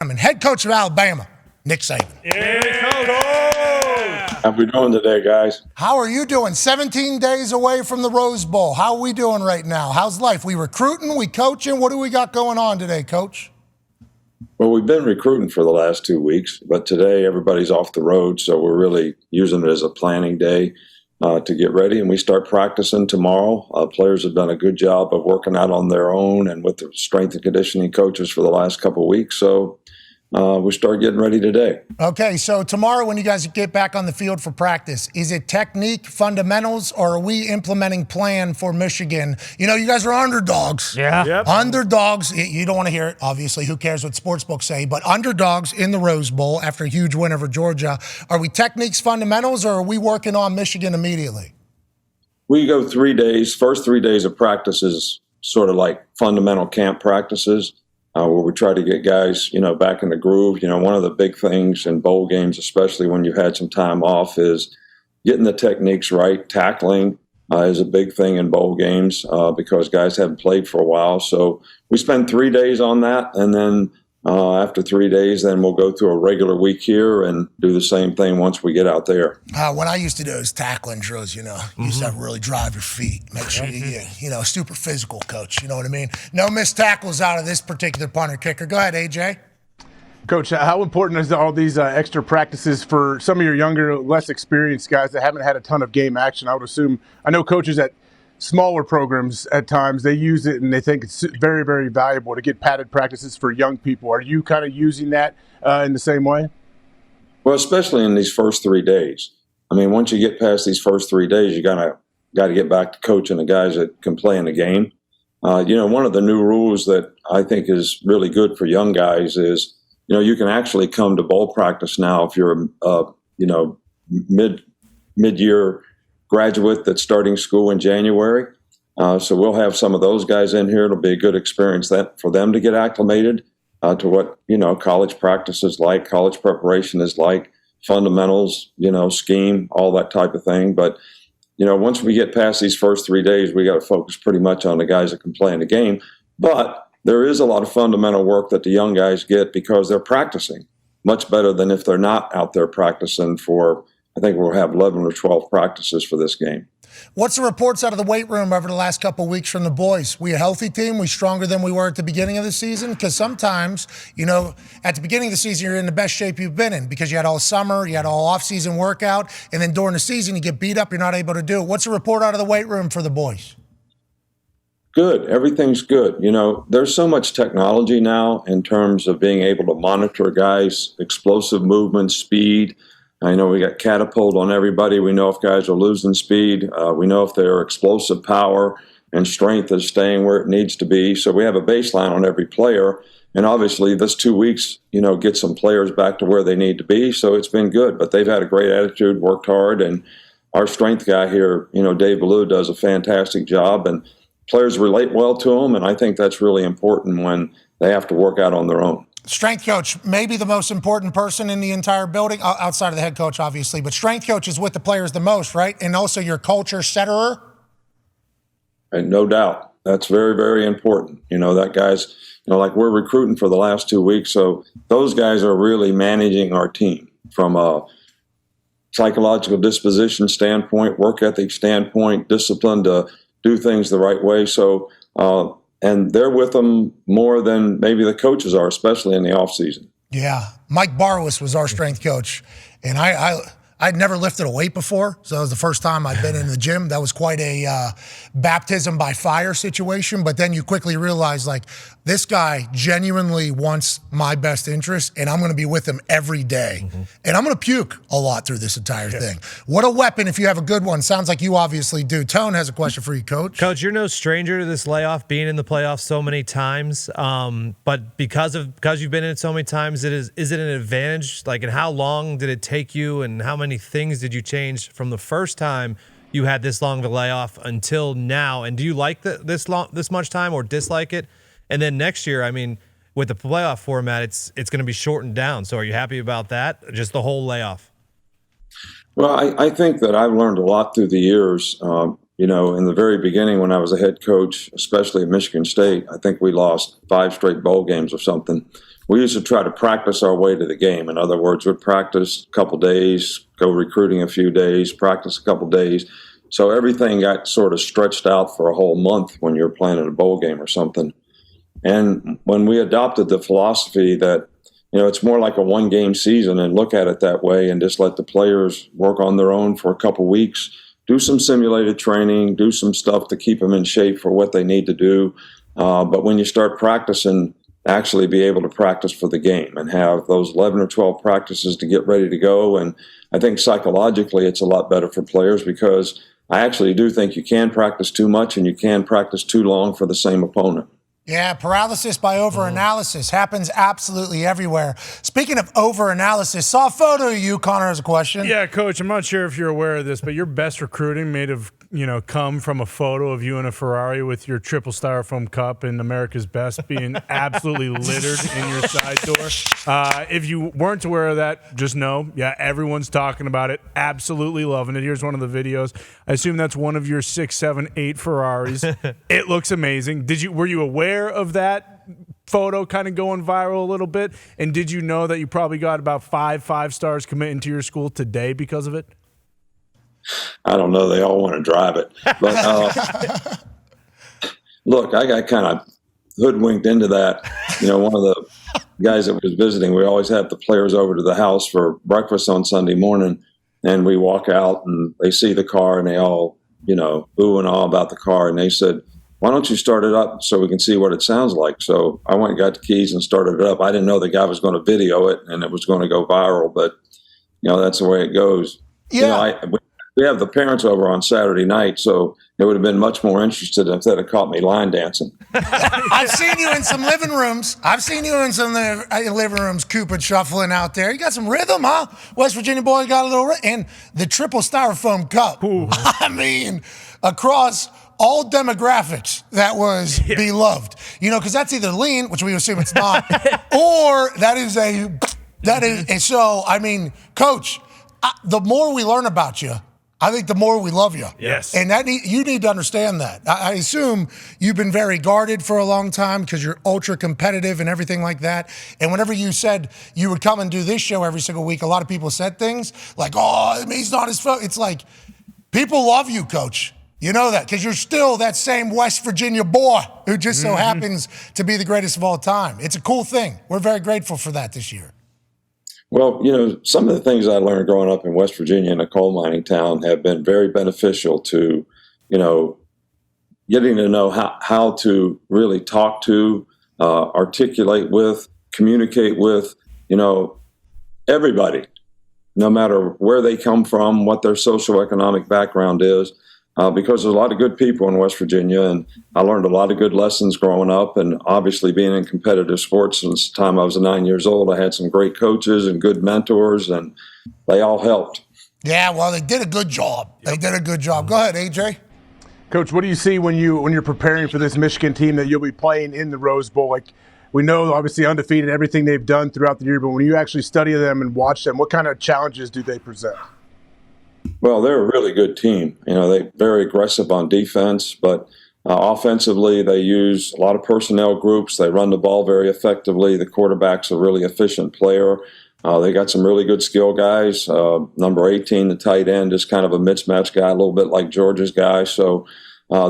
And head coach of Alabama, Nick Saban. How we doing today, guys? How are you doing? 17 days away from the Rose Bowl. How are we doing right now? How's life? We recruiting? We coaching? What do we got going on today, Coach? Well, we've been recruiting for the last 2 weeks, but today everybody's off the road, so we're really using it as a planning day to get ready, and we start practicing tomorrow. Players have done a good job of working out on their own and with the strength and conditioning coaches for the last couple of weeks, so we start getting ready today. Okay, so tomorrow when you guys get back on the field for practice, is it technique, fundamentals, or are we implementing plan for Michigan? You know, you guys are underdogs. Yeah. Yep. Underdogs. You don't want to hear it, obviously. Who cares what sportsbooks say? But underdogs in the Rose Bowl after a huge win over Georgia. Are we techniques, fundamentals, or are we working on Michigan immediately? We go 3 days. First 3 days of practice is sort of like fundamental camp practices. Where we try to get guys, back in the groove. One of the big things in bowl games, especially when you've had some time off, is getting the techniques right. Tackling is a big thing in bowl games because guys haven't played for a while. So we spend 3 days on that, and then after 3 days, then we'll go through a regular week here and do the same thing once we get out there. What I used to do is tackling drills, You used to have to really drive your feet. Make sure you get, super physical, Coach. You know what I mean? No missed tackles out of this particular punter kicker. Go ahead, AJ. Coach, how important is all these extra practices for some of your younger, less experienced guys that haven't had a ton of game action? I would assume, I know coaches at smaller programs at times, they use it and they think it's very, very valuable to get padded practices for young people. Are you kind of using that in the same way? Well, especially in these first 3 days. I mean, once you get past these first 3 days, you got to get back to coaching the guys that can play in the game. One of the new rules that I think is really good for young guys is, you can actually come to bowl practice now if you're mid-year graduate that's starting school in January. So we'll have some of those guys in here. It'll be a good experience for them to get acclimated to what, college practice is like, college preparation is like, fundamentals, scheme, all that type of thing. But, once we get past these first 3 days, we got to focus pretty much on the guys that can play in the game. But there is a lot of fundamental work that the young guys get because they're practicing much better than if they're not out there practicing for, I think we'll have 11 or 12 practices for this game. What's the reports out of the weight room over the last couple of weeks from the boys? We a healthy team? We stronger than we were at the beginning of the season? Because sometimes, at the beginning of the season, you're in the best shape you've been in because you had all summer, you had all off-season workout, and then during the season, you get beat up, you're not able to do it. What's the report out of the weight room for the boys? Good. Everything's good. There's so much technology now in terms of being able to monitor guys' explosive movement, speed. I know we got catapult on everybody. We know if guys are losing speed. We know if their explosive power and strength is staying where it needs to be. So we have a baseline on every player. And obviously this 2 weeks, get some players back to where they need to be. So it's been good. But they've had a great attitude, worked hard. And our strength guy here, Dave Ballou, does a fantastic job. And players relate well to him. And I think that's really important when they have to work out on their own. Strength coach, maybe the most important person in the entire building, outside of the head coach, obviously, but strength coach is with the players the most, right? And also your culture setterer? And no doubt. That's very, very important. That guy's, like we're recruiting for the last 2 weeks, so those guys are really managing our team from a psychological disposition standpoint, work ethic standpoint, discipline to do things the right way. So, and they're with them more than maybe the coaches are, especially in the offseason. Yeah. Mike Barwis was our strength coach. And I'd never lifted a weight before, so that was the first time I'd been in the gym. That was quite a baptism by fire situation. But then you quickly realize, this guy genuinely wants my best interest, and I'm going to be with him every day. Mm-hmm. And I'm going to puke a lot through this entire thing. What a weapon if you have a good one. Sounds like you obviously do. Tone has a question for you, Coach. Coach, you're no stranger to this layoff, being in the playoffs so many times. But because you've been in it so many times, is it an advantage? And how long did it take you, and how many things did you change from the first time you had this long of a layoff until now? And do you like this much time or dislike it? And then next year, with the playoff format, it's going to be shortened down. So are you happy about that? Just the whole layoff? Well, I think that I've learned a lot through the years. In the very beginning when I was a head coach, especially at Michigan State, I think we lost 5 straight bowl games or something. we used to try to practice our way to the game. In other words, we'd practice a couple days, go recruiting a few days, practice a couple days. So everything got sort of stretched out for a whole month when you're playing in a bowl game or something. And when we adopted the philosophy that, it's more like a one-game season and look at it that way and just let the players work on their own for a couple weeks, do some simulated training, do some stuff to keep them in shape for what they need to do. But when you start practicing, actually be able to practice for the game and have those 11 or 12 practices to get ready to go. And I think psychologically it's a lot better for players because I actually do think you can practice too much and you can practice too long for the same opponent. Yeah, paralysis by overanalysis happens absolutely everywhere. Speaking of overanalysis, saw a photo of you, Connor, has a question. Yeah, Coach, I'm not sure if you're aware of this, but your best recruiting may have, come from a photo of you in a Ferrari with your triple styrofoam cup and America's Best being absolutely littered in your side door. If you weren't aware of that, just know, everyone's talking about it, absolutely loving it. Here's one of the videos. I assume that's one of your 6, 7, 8 Ferraris. It looks amazing. Were you aware of that photo kind of going viral a little bit? And did you know that you probably got about 5 stars committing to your school today because of it? I don't know. They all want to drive it. But look, I got kind of hoodwinked into that. One of the guys that was visiting, we always have the players over to the house for breakfast on Sunday morning. And we walk out and they see the car and they all, ooh and ah about the car. And they said, why don't you start it up so we can see what it sounds like? So I went and got the keys and started it up. I didn't know the guy was going to video it and it was going to go viral, but, that's the way it goes. Yeah. We have the parents over on Saturday night, so they would have been much more interested if they'd have caught me line dancing. I've seen you in some living rooms. Cupid shuffling out there. You got some rhythm, huh? West Virginia boy got a little rhythm. And the triple styrofoam cup. Ooh. I mean, across all demographics, that was beloved. Because that's either lean, which we assume it's not, or that is. And so, I mean, Coach, the more we learn about you, I think the more we love you. Yes. And you need to understand that. I assume you've been very guarded for a long time because you're ultra competitive and everything like that. And whenever you said you would come and do this show every single week, a lot of people said things like, oh, he's not his phone. It's like, people love you, Coach. You know that because you're still that same West Virginia boy who just so happens to be the greatest of all time. It's a cool thing. We're very grateful for that this year. Well, some of the things I learned growing up in West Virginia in a coal mining town have been very beneficial to, getting to know how to really talk to, articulate with, communicate with, everybody, no matter where they come from, what their socioeconomic background is. Because there's a lot of good people in West Virginia, and I learned a lot of good lessons growing up, and obviously being in competitive sports since the time I was 9 years old. I had some great coaches and good mentors, and they all helped. Yeah, well, they did a good job. They did a good job. Go ahead, AJ. Coach, what do you see when you're preparing for this Michigan team that you'll be playing in the Rose Bowl? Like, we know, obviously, undefeated, everything they've done throughout the year, but when you actually study them and watch them, what kind of challenges do they present? Well, they're a really good team. They're very aggressive on defense, but offensively, they use a lot of personnel groups. They run the ball very effectively. The quarterback's a really efficient player. They got some really good skill guys. Number 18, the tight end, is kind of a mismatch guy, a little bit like Georgia's guy. So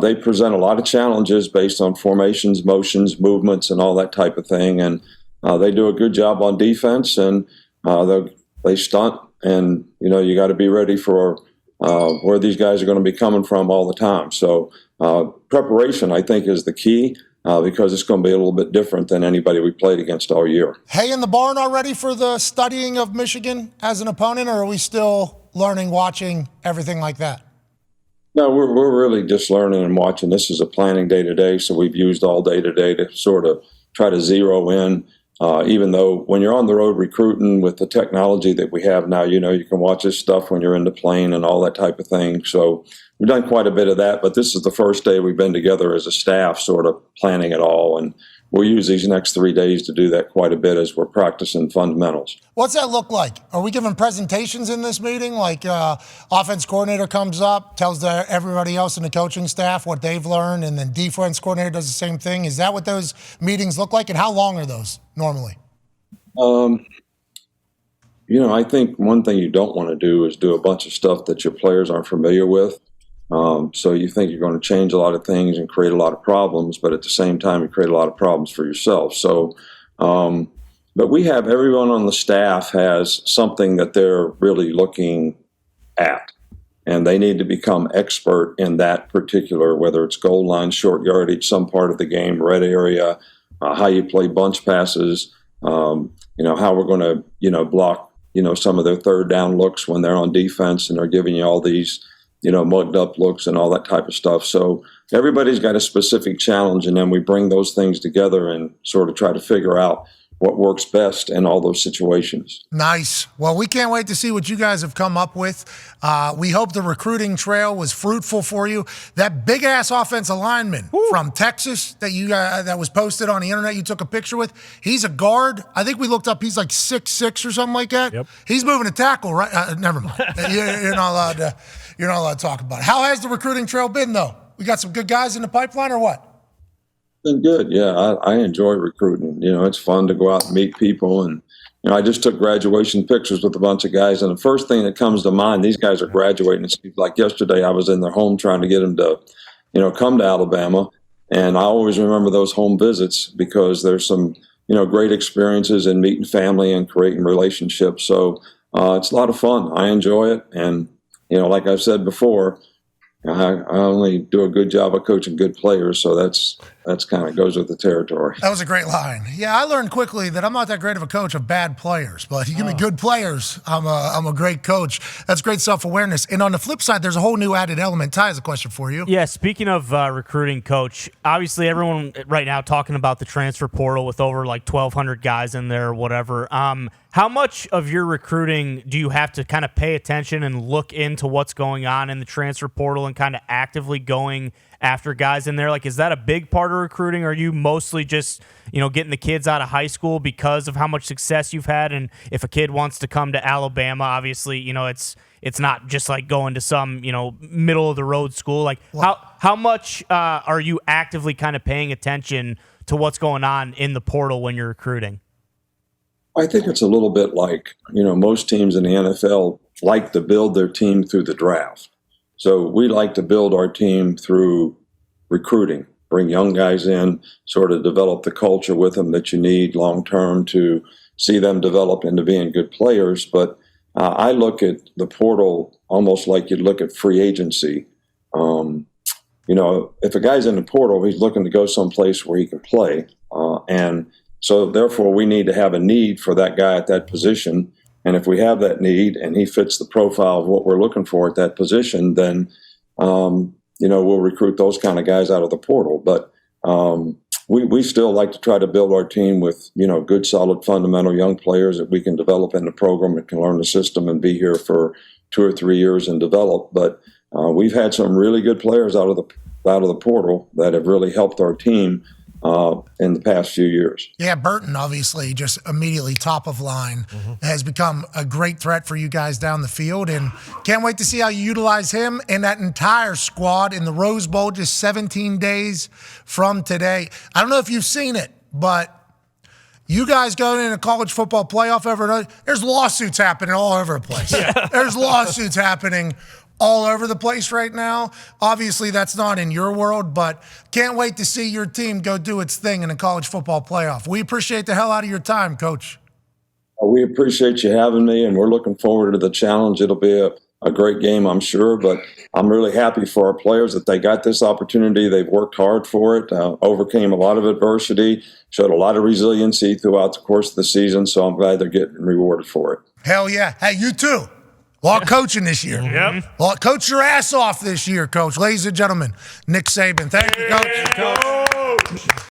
they present a lot of challenges based on formations, motions, movements, and all that type of thing. And they do a good job on defense, and they stunt. And, you got to be ready for where these guys are going to be coming from all the time. So preparation, I think, is the key because it's going to be a little bit different than anybody we played against all year. Hay in the barn already for the studying of Michigan as an opponent, or are we still learning, watching, everything like that? No, we're really just learning and watching. This is a planning day today, so we've used all day today to sort of try to zero in. Even though when you're on the road recruiting with the technology that we have now, you can watch this stuff when you're in the plane and all that type of thing. So we've done quite a bit of that, but this is the first day we've been together as a staff sort of planning it all. And we'll use these next 3 days to do that quite a bit as we're practicing fundamentals. What's that look like? Are we giving presentations in this meeting? Like offense coordinator comes up, tells everybody else in the coaching staff what they've learned, and then defense coordinator does the same thing. Is that what those meetings look like? And how long are those normally? I think one thing you don't want to do is do a bunch of stuff that your players aren't familiar with. So you think you're going to change a lot of things and create a lot of problems, but at the same time, you create a lot of problems for yourself. So, but we have everyone on the staff has something that they're really looking at, and they need to become expert in that particular, whether it's goal line, short yardage, some part of the game, red area, how you play bunch passes, how we're going to, block, some of their third down looks when they're on defense and they're giving you all these, mugged up looks and all that type of stuff. So everybody's got a specific challenge, and then we bring those things together and sort of try to figure out what works best in all those situations. Nice. Well, we can't wait to see what you guys have come up with. We hope the recruiting trail was fruitful for you. That big-ass offensive lineman from Texas that was posted on the internet you took a picture with, he's a guard. I think we looked up, he's like 6'6" or something like that. Yep. He's moving to tackle, right? Never mind. You're not allowed to talk about it. How has the recruiting trail been, though? We got some good guys in the pipeline or what? Been good. Yeah, I enjoy recruiting. It's fun to go out and meet people. And, I just took graduation pictures with a bunch of guys. And the first thing that comes to mind, these guys are graduating. It's like yesterday, I was in their home trying to get them to, come to Alabama. And I always remember those home visits because there's some, great experiences in meeting family and creating relationships. So it's a lot of fun. I enjoy it. And, like I've said before, I only do a good job of coaching good players, so that's kind of goes with the territory. That was a great line. Yeah, I learned quickly that I'm not that great of a coach of bad players, but you give me good players, I'm a great coach. That's great self-awareness. And on the flip side, there's a whole new added element. Ty has a question for you. Yeah, speaking of recruiting, Coach, obviously everyone right now talking about the transfer portal with over like 1,200 guys in there or whatever. How much of your recruiting do you have to kind of pay attention and look into what's going on in the transfer portal and kind of actively going after guys in there? Like, is that a big part of recruiting? Or are you mostly just, getting the kids out of high school because of how much success you've had? And if a kid wants to come to Alabama, obviously, it's not just like going to some, middle of the road school. Like, how much are you actively kind of paying attention to what's going on in the portal when you're recruiting? I think it's a little bit like, most teams in the NFL like to build their team through the draft. So we like to build our team through recruiting, bring young guys in, sort of develop the culture with them that you need long-term to see them develop into being good players. But I look at the portal almost like you'd look at free agency. If a guy's in the portal, he's looking to go someplace where he can play. And so therefore, we need to have a need for that guy at that position. And if we have that need and he fits the profile of what we're looking for at that position, then, we'll recruit those kind of guys out of the portal. But we still like to try to build our team with, good, solid, fundamental young players that we can develop in the program and can learn the system and be here for 2 or 3 years and develop. But we've had some really good players out of the portal that have really helped our team in the past few years. Yeah, Burton, obviously, just immediately top of line, has become a great threat for you guys down the field, and can't wait to see how you utilize him and that entire squad in the Rose Bowl just 17 days from today. I don't know if you've seen it, but you guys going in a college football playoff there's lawsuits happening all over the place. There's lawsuits happening all over the place right now. Obviously, that's not in your world, but can't wait to see your team go do its thing in a college football playoff. We appreciate the hell out of your time, Coach. We appreciate you having me, and we're looking forward to the challenge. It'll be a great game, I'm sure, but I'm really happy for our players that they got this opportunity. They've worked hard for it, overcame a lot of adversity, showed a lot of resiliency throughout the course of the season, so I'm glad they're getting rewarded for it. Hell yeah. Hey, you too. A lot of coaching this year. Yep. Coach your ass off this year, Coach. Ladies and gentlemen, Nick Saban. Thank you, Coach. Coach.